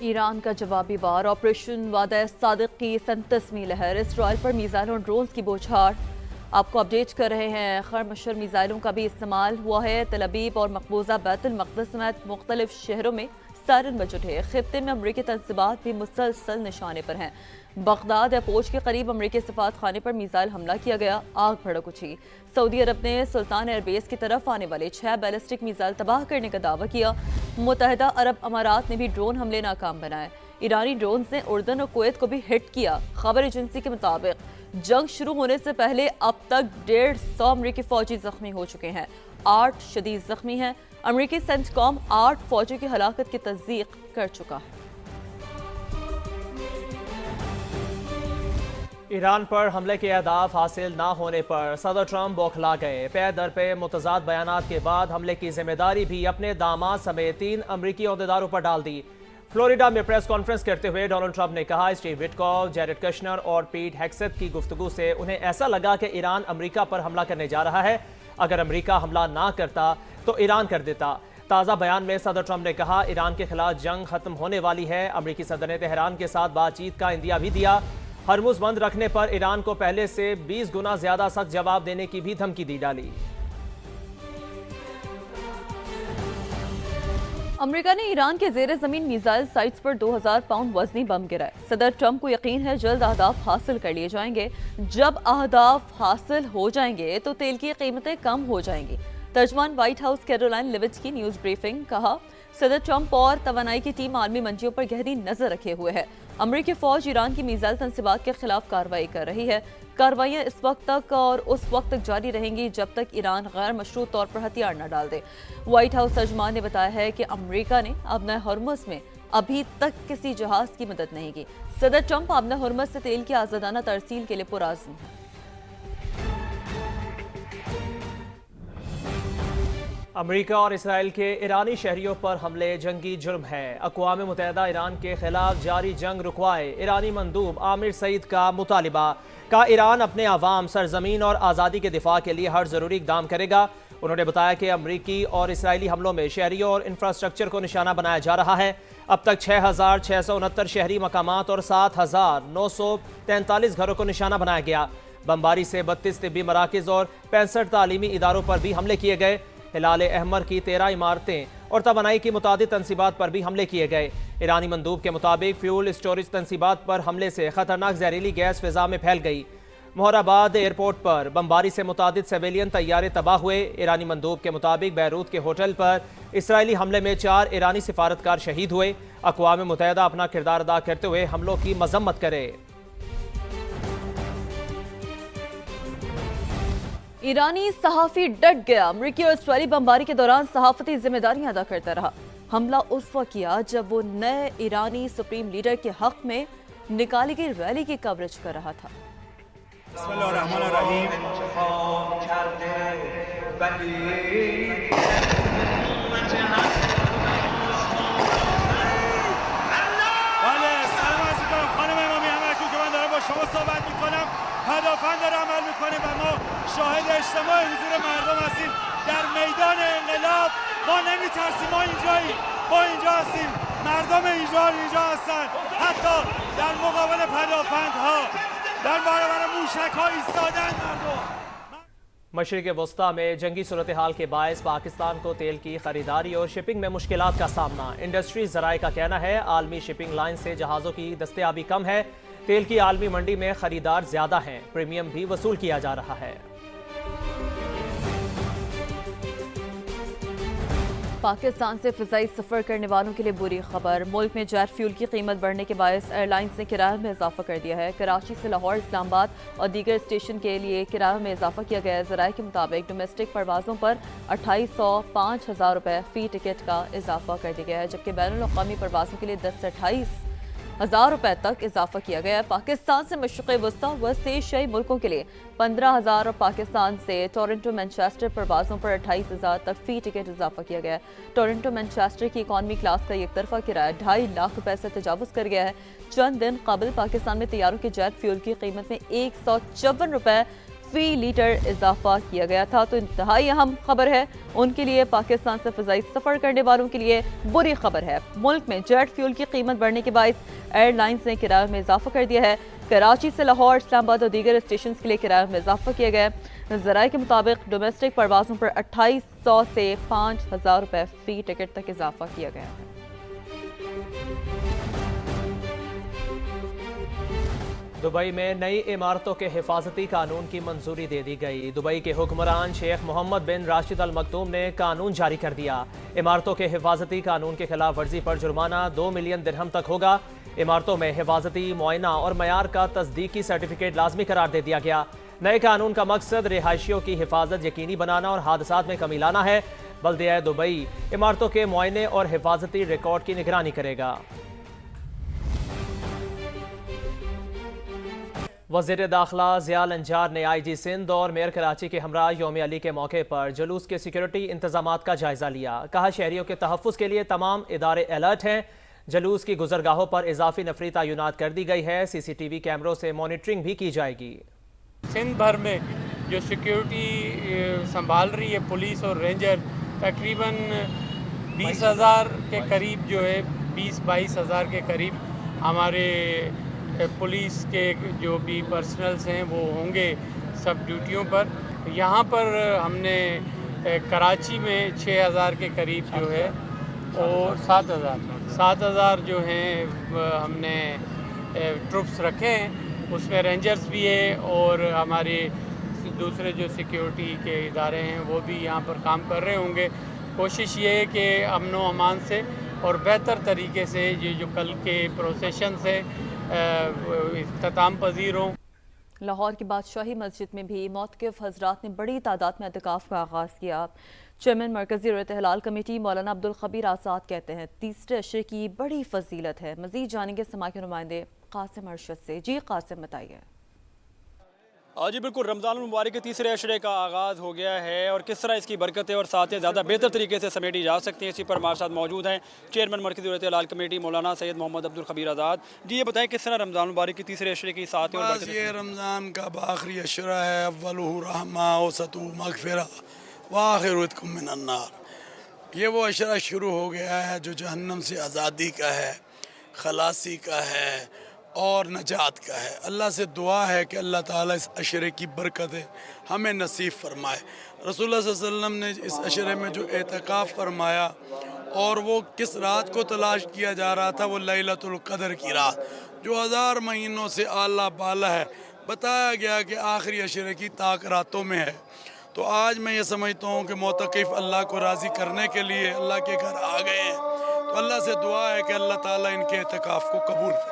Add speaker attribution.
Speaker 1: ایران کا جوابی وار، آپریشن وعدہ صادق کی 37ویں لہر، اسرائیل پر میزائلوں اور ڈرونز کی بوچھار۔ آپ کو اپڈیٹ کر رہے ہیں، خرمشر میزائلوں کا بھی استعمال ہوا ہے۔ تل ابیب اور مقبوضہ بیت المقدس سمیت مختلف شہروں میں سائرن بج اٹھے۔ خطے میں امریکی تنصیبات بھی مسلسل نشانے پر ہیں۔ بغداد ایئرپورٹ کے قریب امریکی سفارت خانے پر میزائل حملہ کیا گیا، آگ بھڑک اٹھی۔ سعودی عرب نے سلطان ایئر بیس کی طرف آنے والے 6 بیلسٹک میزائل تباہ کرنے کا دعویٰ کیا۔ متحدہ عرب امارات نے بھی ڈرون حملے ناکام بنائے۔ ایرانی ڈرونز نے اردن اور کویت کو بھی ہٹ کیا۔ خبر ایجنسی کے مطابق جنگ شروع ہونے سے پہلے اب تک 150 امریکی فوجی زخمی ہو چکے ہیں، 8 شدید زخمی ہیں۔ امریکی سینٹکام 8 فوجیوں کی ہلاکت کی تصدیق کر چکا ہے۔
Speaker 2: ایران پر حملے کے اہداف حاصل نہ ہونے پر صدر ٹرمپ بوکھلا گئے۔ پے در پہ متضاد بیانات کے بعد حملے کی ذمہ داری بھی اپنے داماد سمیت 3 امریکی عہدیداروں پر ڈال دی۔ فلوریڈا میں پریس کانفرنس کرتے ہوئے ڈونلڈ ٹرمپ نے کہا اسٹیو وٹکاک، جیرڈ کشنر اور پیٹ ہیگسیت کی گفتگو سے انہیں ایسا لگا کہ ایران امریکہ پر حملہ کرنے جا رہا ہے۔ اگر امریکہ حملہ نہ کرتا تو ایران کر دیتا۔ تازہ بیان میں صدر ٹرمپ نے کہا ایران کے خلاف جنگ ختم ہونے والی ہے۔ امریکی صدر نے تہران کے ساتھ بات چیت کا عندیہ بھی دیا۔ ہرمز بند رکھنے پر ایران کو پہلے سے 20 گنا زیادہ سخت جواب دینے کی بھی دھمکی دی ڈالی۔
Speaker 1: امریکہ نے ایران کے زیر زمین میزائل سائٹس پر 2000 پاؤنڈ وزنی بم گرائے۔ صدر ٹرمپ کو یقین ہے جلد اہداف حاصل کر لیے جائیں گے۔ جب اہداف حاصل ہو جائیں گے تو تیل کی قیمتیں کم ہو جائیں گی۔ ترجمان وائٹ ہاؤس کیرولائن لیوٹ کی نیوز بریفنگ کہا صدر ٹرمپ اور توانائی کی ٹیم عالمی منڈیوں پر گہری نظر رکھے ہوئے ہے۔ امریکی فوج ایران کی میزائل تنصیبات کے خلاف کارروائی کر رہی ہے۔ کارروائیاں اس وقت تک اور اس وقت تک جاری رہیں گی جب تک ایران غیر مشروط طور پر ہتھیار نہ ڈال دے۔ وائٹ ہاؤس ترجمان نے بتایا ہے کہ امریکہ نے آبنہ ہرمز میں ابھی تک کسی جہاز کی مدد نہیں کی۔ صدر ٹرمپ آبنہ ہرمز سے تیل کی آزادانہ ترسیل کے لیے پرعزم ہیں۔
Speaker 2: امریکہ اور اسرائیل کے ایرانی شہریوں پر حملے جنگی جرم ہے۔ اقوام متحدہ ایران کے خلاف جاری جنگ رکوائے۔ ایرانی مندوب عامر سعید کا مطالبہ کا ایران اپنے عوام، سرزمین اور آزادی کے دفاع کے لیے ہر ضروری اقدام کرے گا۔ انہوں نے بتایا کہ امریکی اور اسرائیلی حملوں میں شہریوں اور انفراسٹرکچر کو نشانہ بنایا جا رہا ہے۔ اب تک 6669 شہری مقامات اور 7943 گھروں کو نشانہ بنایا گیا۔ بمباری سے 32 طبی مراکز اور 65 تعلیمی اداروں پر بھی حملے کیے گئے۔ ہلال احمر کی 13 عمارتیں اور توانائی کی متعدد تنصیبات پر بھی حملے کیے گئے۔ ایرانی مندوب کے مطابق فیول اسٹوریج تنصیبات پر حملے سے خطرناک زہریلی گیس فضا میں پھیل گئی۔ مہر آباد ایئرپورٹ پر بمباری سے متعدد سویلین طیارے تباہ ہوئے۔ ایرانی مندوب کے مطابق بیروت کے ہوٹل پر اسرائیلی حملے میں 4 ایرانی سفارتکار شہید ہوئے۔ اقوام متحدہ اپنا کردار ادا کرتے ہوئے حملوں کی مذمت کرے۔
Speaker 1: ایرانی صحافی ڈٹ گیا۔ امریکی اور اسرائیلی بمباری کے دوران صحافتی ذمہ داریاں ادا کرتا رہا۔ حملہ اس وقت کیا جب وہ نئے ایرانی سپریم لیڈر کے حق میں نکالی گئی ریلی کی کوریج کر رہا تھا۔
Speaker 3: بسم اللہ الرحمن الرحیم۔ سلام عرض می‌کنم خانم امامی، همه اکنون که من دارم با شما صحبت می‌کنم پدافند داره عمل می‌کنه و ما شاهد اجتماع حضور مردم هستیم در میدان انقلاب. ما نمی‌ترسیم، ما اینجاییم، ما اینجا هستیم، مردم اینجا هستن، حتی در مقابل پدافندها در برابر موشک‌ها ایستادن مردم۔
Speaker 2: مشرق وسطیٰ میں جنگی صورتحال کے باعث پاکستان کو تیل کی خریداری اور شپنگ میں مشکلات کا سامنا۔ انڈسٹری ذرائع کا کہنا ہے عالمی شپنگ لائن سے جہازوں کی دستیابی کم ہے۔ تیل کی عالمی منڈی میں خریدار زیادہ ہیں، پریمیم بھی وصول کیا جا رہا ہے۔
Speaker 1: پاکستان سے فضائی سفر کرنے والوں کے لیے بری خبر۔ ملک میں جیٹ فیول کی قیمت بڑھنے کے باعث ایئر لائنز نے کرایہ میں اضافہ کر دیا ہے۔ کراچی سے لاہور، اسلام آباد اور دیگر اسٹیشن کے لیے کرایہ میں اضافہ کیا گیا ہے۔ ذرائع کے مطابق ڈومیسٹک پروازوں پر 2805 روپے فی ٹکٹ کا اضافہ کر دیا گیا ہے، جبکہ بین الاقوامی پروازوں کے لیے 10 سے 28,000 روپے تک اضافہ کیا گیا ہے۔ پاکستان سے مشرق وسطیٰ وسط ایشیائی ملکوں کے لیے 15,000 اور پاکستان سے ٹورنٹو مینچسٹر پروازوں پر 28,000 تک فی ٹکٹ اضافہ کیا گیا ہے۔ ٹورنٹو مینچسٹر کی اکانومی کلاس کا یک طرفہ کرایہ 2.5 لاکھ روپے سے تجاوز کر گیا ہے۔ چند دن قبل پاکستان میں طیاروں کے جیٹ فیول کی قیمت میں 154 روپے فی لیٹر اضافہ کیا گیا تھا۔ تو انتہائی اہم خبر ہے ان کے لیے، پاکستان سے فضائی سفر کرنے والوں کے لیے بری خبر ہے۔ ملک میں جیٹ فیول کی قیمت بڑھنے کے باعث ایئر لائنز نے کرایوں میں اضافہ کر دیا ہے۔ کراچی سے لاہور، اسلام آباد اور دیگر اسٹیشنز کے لیے کرایوں میں اضافہ کیا گیا ہے۔ ذرائع کے مطابق ڈومیسٹک پروازوں پر 2800 سے 5000 روپے فی ٹکٹ تک اضافہ کیا گیا ہے۔
Speaker 2: دبئی میں نئی عمارتوں کے حفاظتی قانون کی منظوری دے دی گئی۔ دبئی کے حکمران شیخ محمد بن راشد ال مکتوم نے قانون جاری کر دیا۔ عمارتوں کے حفاظتی قانون کی خلاف ورزی پر جرمانہ 2 ملین درہم تک ہوگا۔ عمارتوں میں حفاظتی معائنہ اور معیار کا تصدیقی سرٹیفکیٹ لازمی قرار دے دیا گیا۔ نئے قانون کا مقصد رہائشیوں کی حفاظت یقینی بنانا اور حادثات میں کمی لانا ہے۔ بلدیہ دبئی عمارتوں کے معائنے اور حفاظتی ریکارڈ کی نگرانی کرے گا۔ وزیر داخلہ ضیاء النجار نے آئی جی سندھ اور میئر کراچی کے ہمراہ یوم علی کے موقع پر جلوس کے سیکیورٹی انتظامات کا جائزہ لیا۔ کہا شہریوں کے تحفظ کے لیے تمام ادارے الرٹ ہیں۔ جلوس کی گزرگاہوں پر اضافی نفری تعینات کر دی گئی ہے۔ سی سی ٹی وی کیمروں سے مانیٹرنگ بھی کی جائے گی۔
Speaker 4: سندھ بھر میں جو سیکیورٹی سنبھال رہی ہے پولیس اور رینجر، تقریباً 20,000 کے قریب جو ہے 22,000 کے قریب ہمارے پولیس کے جو بھی پرسنلز ہیں وہ ہوں گے سب ڈیوٹیوں پر۔ یہاں پر ہم نے کراچی میں 6,000 کے قریب جو ہے اور 7,000 جو ہیں ہم نے ٹروپس رکھے ہیں، اس میں رینجرز بھی ہیں اور ہمارے دوسرے جو سیکیورٹی کے ادارے ہیں وہ بھی یہاں پر کام کر رہے ہوں گے۔ کوشش یہ ہے کہ امن و امان سے اور بہتر طریقے سے یہ جو کل کے پروسیشنز ہیں اختتام پذیر ہوں۔
Speaker 1: لاہور کی بادشاہی مسجد میں بھی موقف حضرات نے بڑی تعداد میں اعتکاف کا آغاز کیا۔ چیئرمین مرکزی رت ہلال کمیٹی مولانا عبدالخبیر آزاد کہتے ہیں تیسرے عشرے کی بڑی فضیلت ہے۔ مزید جانیں گے سماع کے نمائندے قاسم ارشد سے۔ جی قاسم بتائیے۔
Speaker 5: جی بالکل، رمضان المبارک کے تیسرے عشرے کا آغاز ہو گیا ہے اور کس طرح اس کی برکتیں اور ساتھ زیادہ بہتر طریقے سے سمیٹی جا سکتی ہیں، اسی پر ہمارے ساتھ موجود ہیں چیئرمین مرکزی رت ہلال کمیٹی مولانا سید محمد عبدالخبیر آزاد۔ جی یہ بتائیں کس طرح رمضان المبارک کے تیسرے عشرے کی ساتھ اور برکتیں؟
Speaker 6: یہ رمضان کا آخری عشرہ ہے، اولہ رحمہ وسطہ مغفرہ وآخرہ عتق من النار۔ یہ وہ عشرہ شروع ہو گیا ہے جو جہنم سے آزادی کا ہے، خلاصی کا ہے اور نجات کا ہے۔ اللہ سے دعا ہے کہ اللہ تعالیٰ اس عشرے کی برکتیں ہمیں نصیب فرمائے۔ رسول اللہ صلی اللہ علیہ وسلم نے اس عشرے میں جو اعتکاف فرمایا اور وہ کس رات کو تلاش کیا جا رہا تھا، وہ لیلۃ القدر کی رات جو 1000 مہینوں سے اعلیٰ بالا ہے، بتایا گیا کہ آخری عشرے کی طاق راتوں میں ہے۔ تو آج میں یہ سمجھتا ہوں کہ معتکف اللہ کو راضی کرنے کے لیے اللہ کے گھر آ گئے ہیں، تو اللہ سے دعا ہے کہ اللہ تعالیٰ ان کے اعتکاف کو قبول کرے۔